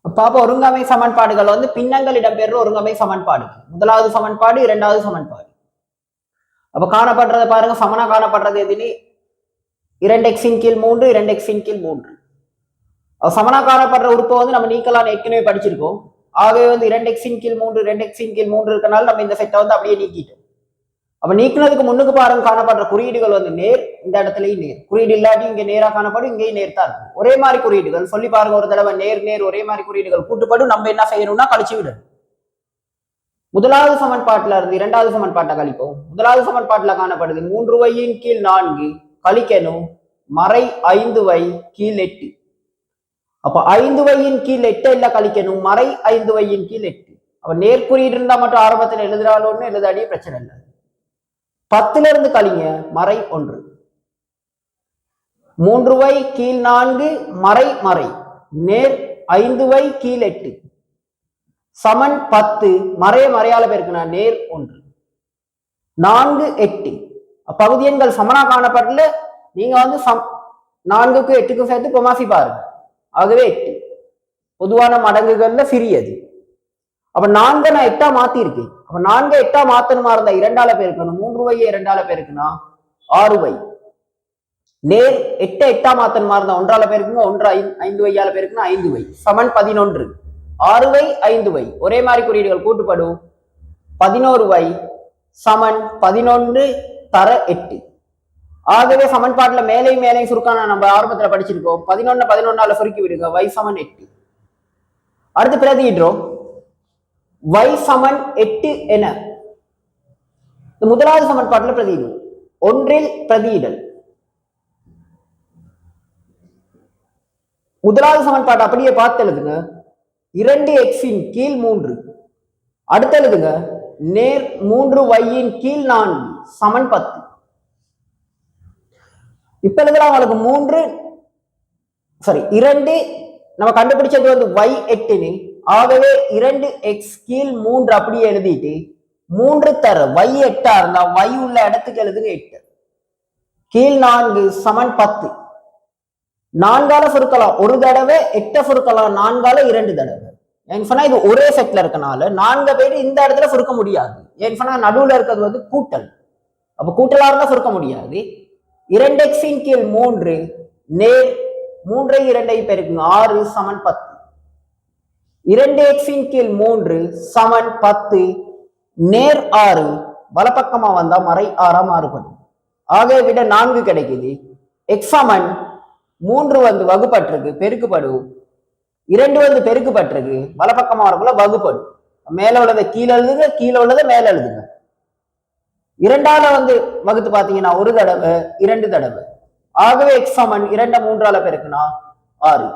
பாப்ப ஒருங்கமை சமன்பாடுகள் வந்து பின்னங்கள் இடம்பெறுற ஒருங்கமை சமன்பாடு. முதலாவது சமன்பாடு, இரண்டாவது சமன்பாடு. அப்ப காணப்படுறத பாருங்க, சமனா காணப்படுறது எதுன்னு 2x/3 2x/3. சமனா காணப்படுற உறுப்பை வந்து நம்ம நீக்கலாம் ஏற்கனவே படிச்சிருக்கோம். ஆகவே வந்து 2x/3 2x/3 இருக்கனால நம்ம இந்த செட்டை வந்து அப்படியே நீக்கிட்டோம். அப்ப நீக்கினதுக்கு முன்னுக்கு பாருங்க, காணப்படுற குறியீடுகள் வந்து நேர், இந்த இடத்துலயும் நேர். குறியீடு இல்லாட்டி இங்க நேரா காணப்படும், இங்கேயும் நேர் தான் இருக்கும். ஒரே மாதிரி குறியீடுகள் சொல்லி பாருங்க ஒரு தடவை, நேர் நேர் ஒரே மாதிரி குறியீடுகள் கூட்டுப்படும். நம்ம என்ன செய்யணும்னா கழிச்சு விடணும். முதலாவது சமன்பாட்டில இருந்து இரண்டாவது சமன்பாட்டை கழிப்போம். முதலாவது சமன்பாட்டில காணப்படுது 3y/4 கழிக்கணும் மறை 5y/8. அப்ப 5y/8 இல்ல கழிக்கணும் மறை 5y/8. அப்ப நேர்குறியீடு இருந்தா மட்டும் ஆரம்பத்தில் எழுதுறாலும் எழுதாடிய பிரச்சனை இல்லை. 10ல இருந்து கழிங்க மறை 1. 3y/4 மறை மறை நேர் 5y/8 சமன் 10 மறைய மறையால பெருக்குனா நேர் 1. 4 8 பகுதி எண்கள் சமனா காணப்படல. நீங்க வந்து 4க்கு 8க்கும் சேர்த்து கொமாசி பாருங்க. ஆகவே 8 பொதுவான மடங்குகள்ல சிறியது. அப்ப 4 நான் 8 மாத்தி இருக்கேன். அப்ப 4 8 மாத்தணுமா இருந்தா 2ஆல பெருக்கணும். 3y 2ஆல பெருக்குனா 6y. நேர் 8 8 மாத்தணுமா இருந்தா 1ஆல பெருக்குங்க. 1 5y பெருக்குனா 5y சமன் 11. 6y 5y ஒரே மாதிரி குறியீடுகள் கூட்டுப்படும். 11y சமன் 11 தர 8. ஆகவே சமன்பாட்டுல மேலையும் மேலையும் சுருக்கான நம்ம ஆரம்பத்துல படிச்சிருக்கோம். 11 சுருக்கி விடுங்க. y சமன் 8. அடுத்து பிரதியிடுறோம். y சமன் 8 என முதலாவது சமன்பாட்டில் பிரதியிடும். ஒன்றில் பிரதியிடல். முதலாவது சமன்பாட்டை அப்படியே பார்த்து எழுதுங்க. 2x/3 அடுத்து எழுதுங்க நேர் 3y/4 சமன் 10. இப்ப எழுதலாம் உங்களுக்கு 2 நம்ம கண்டுபிடிச்சது வந்து y8. ஆகவே 2x/3 அப்படியே எழுதிட்டு 3 தர y8 இருந்தா y உள்ள இடத்துக்கு எழுதுங்க 8. கீழ் 4 சமன் 10. 4ஆல சுருக்கலாம் ஒரு தடவை, 8 சுருக்கலாம் 4ஆல 2 தடவை. ஏன்னு சொன்னா இது ஒரே செட்ல இருக்கனால 4 பேர் இந்த இடத்துல சுருக்க முடியாது. ஏன்னு சொன்னா நடுவுல இருக்கிறது வந்து கூட்டல். அப்ப கூட்டலா இருந்தா சுருக்க முடியாது. 2x/3 நேர் 3 2 பெருக்குங்க 6 சமன் 10. 2x/3 சமன் 10 நேர் 6 வலப்பக்கமா வந்தா மறை 6 மாறுபடும். ஆகவே விட 4 கிடைக்குது. x சமன் 3 வந்து வகுப்பட்டிருக்கு பெருக்குப்படும். 2 வந்து பெருக்குப்பட்டிருக்கு வலப்பக்கமா வரக்குள்ள வகுப்படும். மேல உள்ளதை கீழே எழுதுங்க, கீழே உள்ளதை மேல எழுதுங்க. 2ஆல வந்து வகுத்து பாத்தீங்கன்னா ஒரு தடவை 2 தடவை. ஆகவே x சமன் 2 3ஆல பெருக்குனா 6.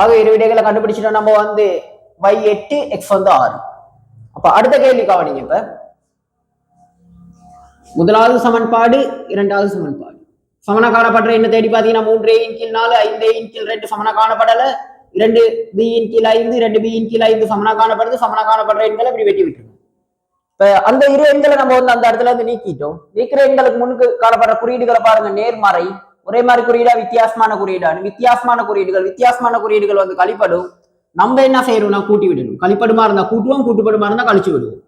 ஆக இரு விடைகளை கண்டுபிடிச்சிட்டோம். நம்ம வந்து y8 x வந்து 6. அப்ப அடுத்த கேள்வி கவனிங்க. இப்ப முதலாவது சமன்பாடு, இரண்டாவது சமன்பாடு சமனா காணப்படுற என்ன தேடி பாத்தீங்கன்னா 3a/4 5a/2 சமனா காணப்படல. 2b/5 2b/5 சமனா காணப்படுது. சமனா காணப்படுற எண்களை இப்படி வெட்டி விட்டுருங்க. இப்ப அந்த இரு எண்களை நம்ம வந்து அந்த இடத்துல வந்து நீக்கிட்டோம். நீக்கிற எண்களுக்கு முன்னுக்கு காணப்படுற குறியீடுகளை பாருங்க. நேர்மறை ஒரே மாதிரி குறியீடா வித்தியாசமான குறியீடானு வித்தியாசமான குறியீடுகள் வந்து கழிப்படும். நம்ம என்ன செய்யறோம்னா கூட்டி விடணும். கழிப்படுமா இருந்தா கூட்டுவோம், கூட்டுப்படுமா இருந்தா கழிச்சு விடுவோம்.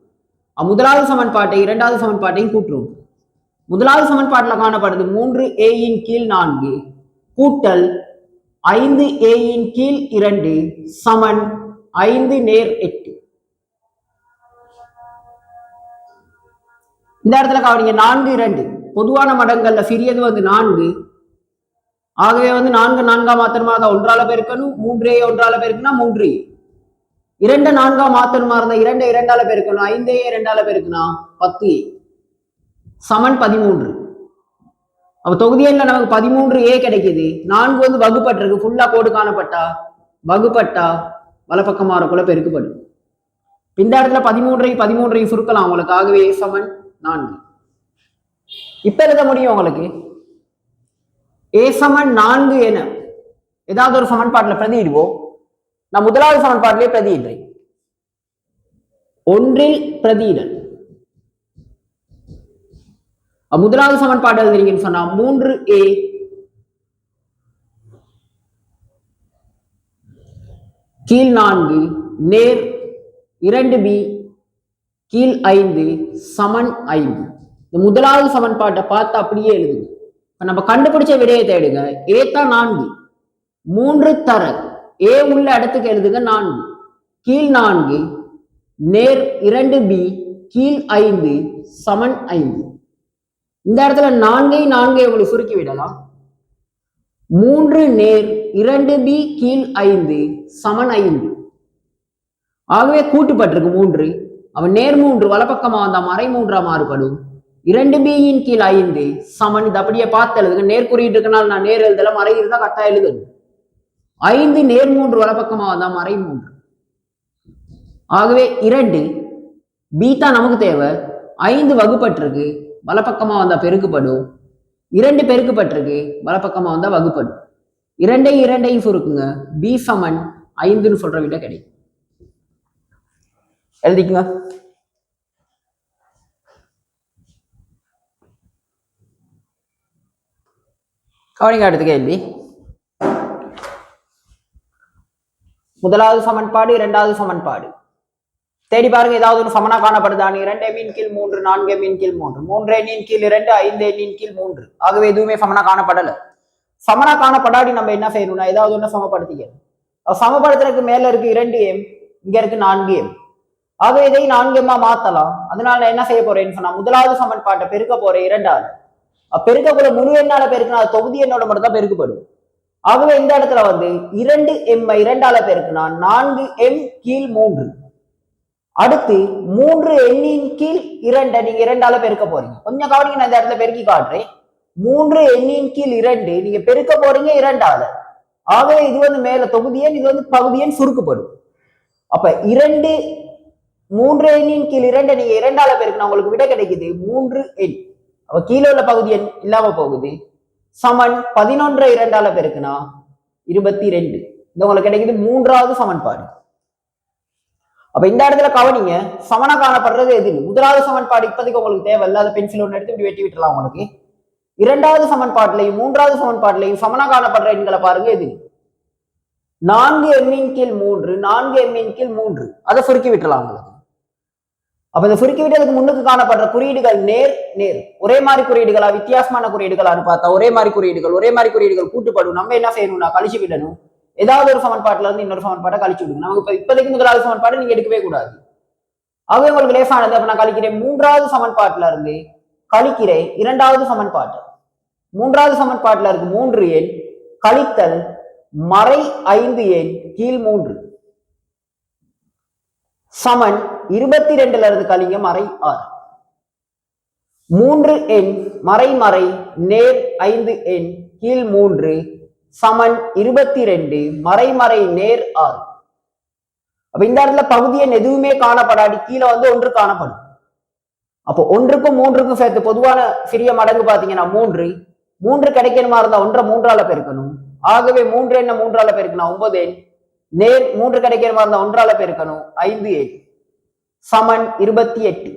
முதலாவது சமன்பாட்டை இரண்டாவது சமன்பாட்டையும் கூட்டுறோம். முதலாவது சமன்பாட்டில் காணப்படுது 3a/4 கூட்டல் 5a/2 சமன் 5 நேர் 8. இந்த இடத்துல கவனிங்க 4 2 பொதுவான மடங்கள்ல சிறியது வந்து 4. ஆகவே வந்து 4 4 மாத்திரமா இருந்தா 1ஆல பெருக்கணும். 3a 1ஆல பெருக்குனா 3a. 2 4 மாத்திரமா இருந்தா 2 2ஆல பெருக்கணும். 5a 2ஆல பெருக்குனா 10a சமன் 13. அப்ப தொகுதி எண்ல நமக்கு 13a கிடைக்குது. 4 வந்து வகுப்பட்டிருக்கு. ஃபுல்லா கோடு காணப்பட்டா வகுப்பட்டா வலப்பக்கமா இருக்கக்குள்ள பெருக்குப்படும். இந்த இடத்துல 13 சுருக்கலாம் உங்களுக்கு. ஆகவே சமன் 4. இப்ப எழுத முடியும் உங்களுக்கு a சமன் 4 என ஏதாவது ஒரு சமன்பாட்டில் பிரதியிடுவோம். நான் முதலாவது சமன்பாட்டிலே பிரதியிடுறேன். ஒன்றில் பிரதியிடல். முதலாவது சமன்பாடு எழுதுறீங்கன்னு சொன்னா 3a கீழ் 4 நேர் 2b கீழ் 5 சமன் 5. இந்த முதலாவது சமன்பாட்டை பார்த்து அப்படியே எழுதுங்க. நம்ம கண்டுபிடிச்ச விடையை தேடுங்க. ஏத்தான் 4 3 தர ஏ உள்ள இடத்துக்கு எழுதுங்க 4 கீழ் 4 நேர் 2b கீழ் 5 சமன் 5. இந்த இடத்துல 4 உங்களுக்கு சுருக்கி விடலாம். 3 நேர் 2b கீழ் 5 சமன் 5. ஆகவே கூட்டுப்பட்டிருக்கு 3. அவன் நேர் 3 வலப்பக்கமா வந்தா மறை 3 மாறுபடும். 2b கீழ் 5 சமன். இது அப்படியே பார்த்து எழுதுங்க. நேர் குறியிட்டு இருக்கனால நான் நேர் எழுதல, மறை இருந்தா கரெக்டா எழுதணும். 5 நேர் 3 வலப்பக்கமா வந்தா மறை 3. ஆகவே 2 b தான் நமக்கு தேவை. 5 வகுப்பட்டிருக்கு, வலப்பக்கமா வந்தா பெருக்குப்படும். 2 பெருக்குப்பட்டிருக்கு, வலப்பக்கமா வந்தா வகுப்படும். 2 சுருக்குங்க. b சமன் 5ன்னு சொல்ற விட கிடைக்கும். எழுதிக்குங்க. கவனிங்க அடுத்த கேள்வி. முதலாவது சமன்பாடு, இரண்டாவது சமன்பாடு தேடி பாருங்க. ஏதாவது ஒரு சமனா காணப்படுதான்? 2 எண்ணின் கீழ் 3 4 எண்ணின் கீழ் 3 3 எண்ணின் கீழ் 2 5 எண்ணின் கீழ் 3. ஆகவே எதுவுமே சமனா காணப்படல. சமனா காணப்படாடி நம்ம என்ன செய்யணும்னா ஏதாவது ஒண்ணு சமப்படுத்திக்கணும். சமப்படுத்துறதுக்கு மேல இருக்கு 2m, இங்க இருக்கு 4m. ஆகவே இதை 4m மாத்தலாம். அதனால நான் என்ன செய்ய போறேன்னு சொன்னா முதலாவது சமன்பாட்டை பெருக்க போறேன் 2ஆல. பெருக்கக்குள்ள முழு எண்ணால பெருக்கினா தொகுதி எண்ணோட மட்டும் தான் பெருக்கப்படும். ஆகவே இந்த இடத்துல 2m 2ஆல பெருக்கினா 4m கீழ் 3. அடுத்து 3 எண்ணின் கீழ் 2 நீங்க 2ஆல பெருக்க போறீங்க. கொஞ்சம் கவனிங்க, நான் இந்த இடத்துல பெருக்கி காட்டுறேன். 3 எண்ணின் கீழ் 2 நீங்க பெருக்க போறீங்க 2ஆல. ஆகவே இது மேல தொகுதி எண், இது பகுதி எண் சுருக்கப்படும். அப்ப 3 எண்ணின் கீழ் 2 நீங்க 2ஆல பெருக்கினா உங்களுக்கு விட கிடைக்குது 3 எண். அப்ப கீழே உள்ள பகுதி எண் இல்லாம போகுது. சமன் 11 2ஆல பெருக்கினா 22. இது உங்களுக்கு கிடைக்குது மூன்றாவது சமன்பாடு. அப்ப இந்த இடத்துல கவனிங்க, சமனா காணப்படுறது எது? முதலாவது சமன்பாடு இப்போதைக்கு உங்களுக்கு தேவையில்லை. அதை பென்சில் ஒன்று எடுத்து இப்படி வெட்டி விட்டுலாம் உங்களுக்கு. இரண்டாவது சமன்பாட்டிலையும் மூன்றாவது சமன்பாட்டிலையும் சமனா காணப்படுற எண்களை பாருங்க. எது? 4m கீழ் 3 4m கீழ் 3. அதை சுருக்கி விட்டுலாம் உங்களுக்கு. அப்ப இந்த சுருக்கி விட்டதுக்கு முன்னுக்கு காணப்படுற குறியீடுகள் நேர் நேர் ஒரே மாதிரி குறியீடுகளா வித்தியாசமான குறியீடுகளான்னு பார்த்தா ஒரே மாதிரி குறியீடுகள் கூட்டுப்படும். நம்ம என்ன செய்யணும்னா கழிச்சு விடணும். ஏதாவது ஒரு சமன்பாட்டுல இருந்து இன்னொரு சமன்பாட்டை கழிச்சு விடுங்க. நமக்கு இப்போதைக்கு முதலாவது சமன்பாடு நீங்க எடுக்கவே கூடாது. ஆகவே உங்களுக்கு லேசானது. அப்ப நான் கழிக்கிறேன் மூன்றாவது சமன்பாட்டுல இருந்து கழிக்கிறேன் இரண்டாவது சமன்பாட்டு. மூன்றாவது சமன்பாட்டுல இருக்கு 3 எண் கழித்தல் மறை 5 எண் கீழ் 3 சமன் 22ல இருந்து கழிங்க மறை 6. 3 எண் மறை மறை நேர் 5 எண் கீழ் 3 சமன் 22 மறை மறை நேர் 6. அப்ப இந்த இடத்துல பகுதி எண் எதுவுமே காணப்படாது. கீழே 1 காணப்படும். அப்போ 1க்கும் 3க்கும் சேர்த்து பொதுவான சிறிய மடங்கு பாத்தீங்கன்னா 3 கிடைக்கணுமா இருந்தா 1 3ஆல பெருக்கணும். ஆகவே 3 எண்ண 3ஆல பெருக்கணும் 9 எண். நேர் 3 கிடைக்கணுமா இருந்தா 1ஆல பெருக்கணும் 5 எண் சமன் 28.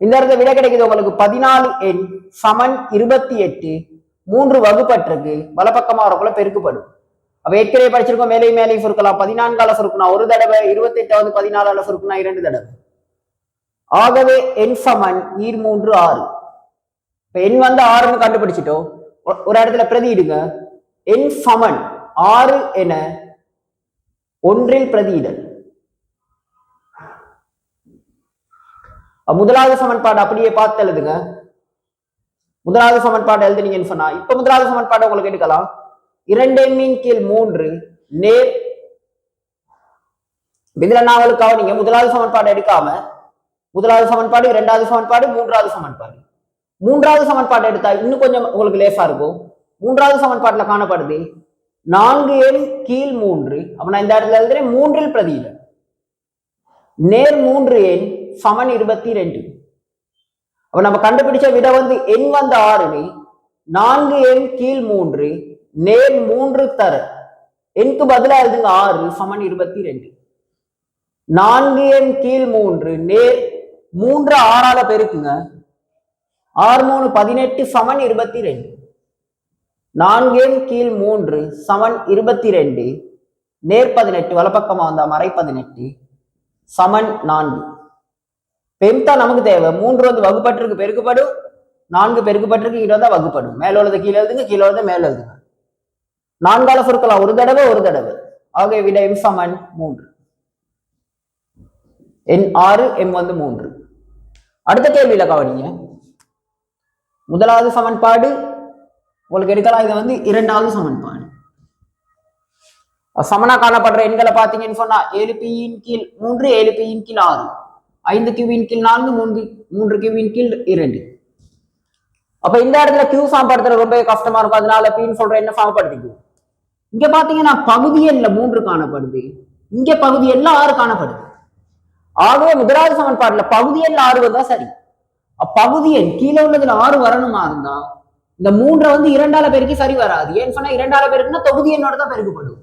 இந்த இடத்துல விட கிடைக்குது உங்களுக்கு 14 எண் சமன் 28. 3 வகுப்பட்டிருக்கு, வலப்பக்கமா வரக்குள்ள பெருக்கப்படும். அப்ப ஏற்கனவே படிச்சிருக்கோம், மேலையும் சுருக்கலாம். 14ஆல சுருக்குனா 1 தடவை, 28வது 14ஆல சுருக்குனா 2 தடவை. ஆகவே எண் சமன் 3 6. இப்ப எண் 6ன்னு கண்டுபிடிச்சிட்டோம். ஒரு இடத்துல பிரதியிடுங்க. எண் சமன் 6 என 1ல் பிரதியிடல். முதலாவது சமன்பாடு அப்படியே பார்த்து எழுதுங்க. முதலாவது சமன்பாடு எழுதுனீங்கன்னு சொன்னா இப்ப முதலாவது சமன்பாடு உங்களுக்கு எடுக்கலாம். 2m கீழ் 3 நேர். இதுல நான் உங்களுக்கு கவனிங்க, முதலாவது சமன்பாடு எடுக்காம முதலாவது சமன்பாடு, இரண்டாவது சமன்பாடு, மூன்றாவது சமன்பாடு. மூன்றாவது சமன்பாடு எடுத்தா இன்னும் கொஞ்சம் உங்களுக்கு லேசா இருக்கும். மூன்றாவது சமன்பாட்டுல காணப்படுது 4m கீழ் 3. அப்ப நான் இந்த இடத்துல எழுதுறேன் 3ல் பிரதியிட நேர் 3 எண் சமன் 22. அப்ப நம்ம கண்டுபிடிச்ச விட எண் 6 4m கீழ் 3 நேர் 3 தர எண்ணுக்கு பதிலா எழுதுங்க 6 சமன் 22. 4m கீழ் 3 நேர் 3 6ஆல பெருக்குங்க. 6 3 18 சமன் 22. 4m கீழ் 3 சமன் 22. நேர் 18 வலப்பக்கமா வந்தா மறை 18 சமன் 4. பெருத்தா நமக்கு தேவை 3 வந்து வகுப்பட்டிருக்கு பெருக்கப்படும், 4 பெருக்கப்பட்டிருக்கு கீழே தான் வகுப்படும். மேல உள்ளது கீழே எழுதுங்க, கீழே உள்ளது மேல எழுதுங்க. 4ஆல சுருக்கலாம் ஒரு தடவை ஒரு தடவை. ஆக விட m சமன் 3. n 6 m வந்து 3. அடுத்த கேள்வியில கவனிங்க. முதலாவது சமன்பாடு உங்களுக்கு எடுக்கலாம். இது வந்து இரண்டாவது சமன்பாடு. சமனா காணப்படுற எண்களை பாத்தீங்கன்னு சொன்னா 7p இன் கீழ் 3 7p இன் கீழ் 6 5q இன் கீழ் 4 3q இன் கீழ் 2. அப்ப இந்த இடத்துல q சமப்படுத்துறது ரொம்ப கஷ்டமா இருக்கும். அதனால p ன்னு சொல்ற என்ன சமப்படுத்திக்கும். இங்க பாத்தீங்கன்னா பகுதி எண்ல 3 காணப்படுது, இங்க பகுதி எண்ல 6 காணப்படுது. ஆகவே முதலாவது சமன்பாடுல பகுதி எண் 6 வந்தா சரி. பகுதி எண் கீழே உள்ளதுல 6 வரணுமா இருந்தா இந்த 3 வந்து 2ஆல பெருக்கி சரி வராது. ஏன்னு சொன்னா 2ஆல பெருக்குன்னா தொகுதி எண்ணோட தான் பெருக்கப்படும்.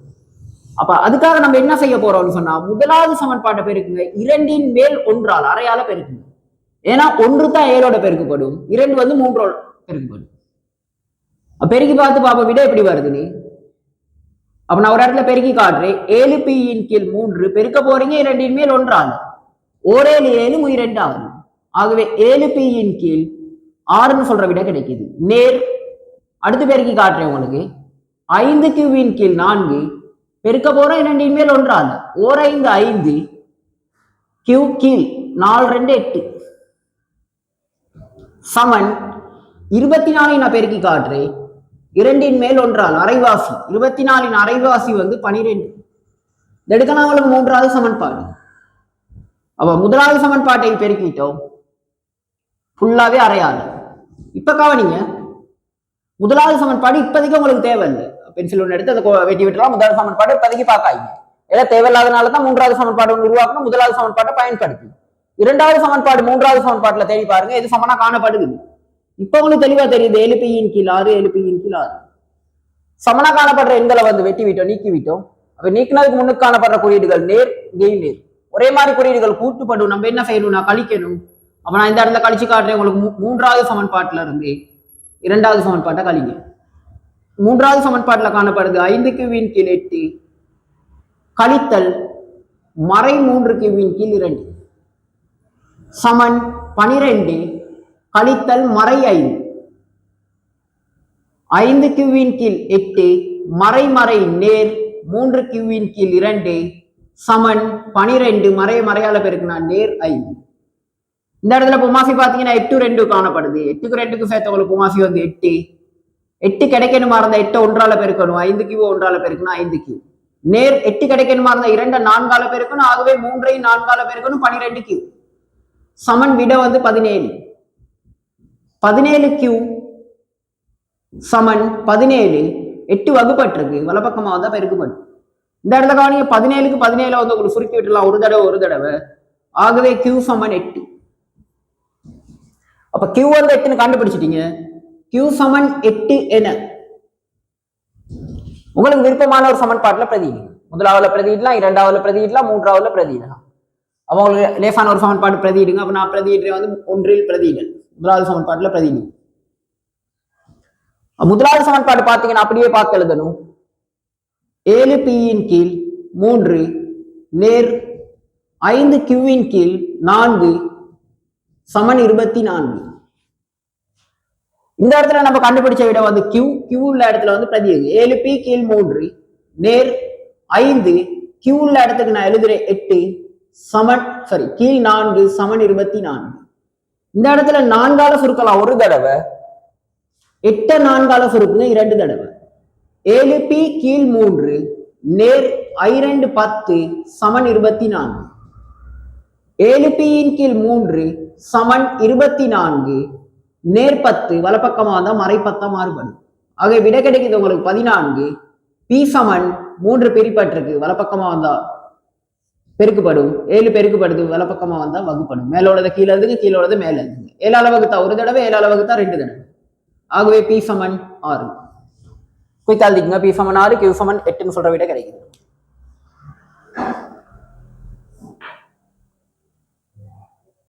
அப்ப அதுக்காக நம்ம என்ன செய்ய போறோம்னு சொன்னா முதலாவது சமன்பாட்டை பெருக்குங்க 2ன் மேல் 1ஆல் அரையால பெருக்குங்க. ஏன்னா 1 தான் 7ஓட பெருக்கப்படும், 2 வந்து 3ஓட பெருக்கப்படும். பெருக்கி பார்த்து பாப்ப விட எப்படி வருது நீ. அப்ப நான் ஒரு இடத்துல பெருக்கி காட்டுறேன். 7p இன் கீழ் 3 பெருக்க போறீங்க 2ன் மேல் 1ஆல் 1 7 7 2 ஆகும். ஆகவே 7p இன் கீழ் 6ன்னு சொல்ற விட கிடைக்குது. நேர் அடுத்து பெருக்கி காட்டுறேன் உங்களுக்கு. 5q இன் கீழ் 4 பெருக்க போறோம் 2ன் மேல் 1ஆல் 1 5 5 q கீழ் 4 2 8 சமன் 24 நான் பெருக்கி காட்டுறேன் 2ன் மேல் 1ஆல் அரைவாசி. 24 அரைவாசி வந்து 12. எடுக்க நம்மளுக்கு மூன்றாவது சமன்பாடு. அப்ப முதலாவது சமன்பாட்டை பெருக்கிட்டோம் ஃபுல்லாவே அரையால. இப்ப கவனிங்க, முதலாவது சமன்பாடு இப்போதைக்கு உங்களுக்கு தேவையில்லை. பென்சில் ஒன்று எடுத்து அதை வெட்டி விட்டுலாம். முதலாவது சமன்பாடு இப்போதைக்கு பார்க்காதீங்க. ஏதாவது தேவையில்லாதனால தான் மூன்றாவது சமன்பாடு ஒன்று உருவாக்கணும். முதலாவது சமன்பாட்டை பயன்படுத்தி இரண்டாவது சமன்பாடு மூன்றாவது சமன்பாட்டுல தேடி பாருங்க, இது சமனா காணப்படுது. இப்ப உங்களுக்கு தெளிவா தெரியுது 7p இன் கீழ் 6 7p இன் கீழ் 6 சமனா காணப்படுற எண்களை வந்து வெட்டி விட்டோம் நீக்கி விட்டோம். அப்ப நீக்கினதுக்கு முன்னுக்கு காணப்படுற குறியீடுகள் நேர் கெய் நேர் ஒரே மாதிரி குறியீடுகள் கூட்டுப்படும். நம்ம என்ன செய்யணும்னா கழிக்கணும். அப்ப நான் இந்த இடத்துல கழிச்சு காட்டுறேன் உங்களுக்கு. மூன்றாவது சமன்பாட்டுல இருந்து இரண்டாவது சமன்பாட்டை கழிங்க. மூன்றாவது சமன்பாட்டுல காணப்படுது 5q இன் கீழ் 8 கழித்தல் மறை 3q இன் கீழ் 2 சமன் 12 கழித்தல் மறை 5. 5q இன் கீழ் 8 மறை மறை நேர் 3q இன் கீழ் 2 சமன் 12 மறை மறையால பெருக்குனா நேர் 5. இந்த இடத்துல புமாசி பாத்தீங்கன்னா 8 2 காணப்படுது. 8க்கு 2க்கு சேர்த்த உங்களுக்கு புமாசி வந்து 8. 8 கிடைக்கணுமா இருந்தா 8 1ஆல பெருக்கணும். 5q 1ஆல பெருக்கணும் 5q. நேர் 8 கிடைக்கணுமா இருந்தா 2 4ஆல பெருக்கணும். ஆகவே 3 4ஆல பெருக்கணும் 12q. சமன் விட வந்து 17. 17q சமன் 17 8 வகுப்பட்டிருக்கு வலப்பக்கமா வந்தா பெருக்கப்படும். இந்த இடத்துல கவனிங்க 17க்கு 17 வந்து உங்களுக்கு சுருக்கி விட்டுலாம் ஒரு தடவை. ஆகவே q சமன் 8. அப்ப q வந்து 8ன்னு கண்டுபிடிச்சிட்டீங்க. q சமன் 8 என உங்களுக்கு விருப்பமான ஒரு சமன்பாட்டுல பிரதியிடுங்க. முதலாவதுல பிரதியிடலாம், இரண்டாவதுல பிரதியிடலாம், மூன்றாவதுல பிரதியிடலாம். அப்ப உங்களுக்கு லேசான ஒரு சமன்பாடு பிரதியிடுங்க. அப்ப நான் பிரதியிடுறேன் வந்து 1ல் பிரதியிடல். முதலாவது சமன்பாட்டுல பிரதியிடுங்க. முதலாவது சமன்பாடு பாத்தீங்கன்னா அப்படியே பார்த்து எழுதணும். 7p இன் கீழ் 3 நேர் 5q இன் கீழ் 4 சமன் 24. இந்த இடத்துல நம்ம கண்டுபிடிச்ச விட வந்து q உள்ள இடத்துல வந்து பிரதியிடுங்க. 7p கீழ் 3 நேர் 5 q உள்ள இடத்துக்கு நான் எழுதுறேன் 8 சமன் கீழ் 4 சமன் 24. இந்த இடத்துல 4ஆல சுருக்கலாம் ஒரு தடவை, 8 4ஆல சுருக்குங்க 2 தடவை. 7p கீழ் 3 நேர் I2 10 சமன் 24. 7p இன் கீழ் 3 சமன் 24 நேர் 10 வலப்பக்கமா வந்தா மறை 10 மாறுபடும். ஆக விட கிடைக்குது உங்களுக்கு 14. p சமன் 3 பிரிப்பட்டிருக்கு வலப்பக்கமா வந்தா பெருக்குப்படும். 7 பெருக்குப்படுது வலப்பக்கமா வந்தா வகுப்படும். மேலோடது கீழே எழுதுங்க, கீழோடது மேல எழுதுங்க. 7ஆல வகுத்தா ஒரு தடவை, 7ஆல வகுத்தா 2 தடவை. ஆகவே p சமன் 6. குயிக்கால் p சமன் 6 q சமன் 8ன்னு சொல்ற விட கிடைக்குது.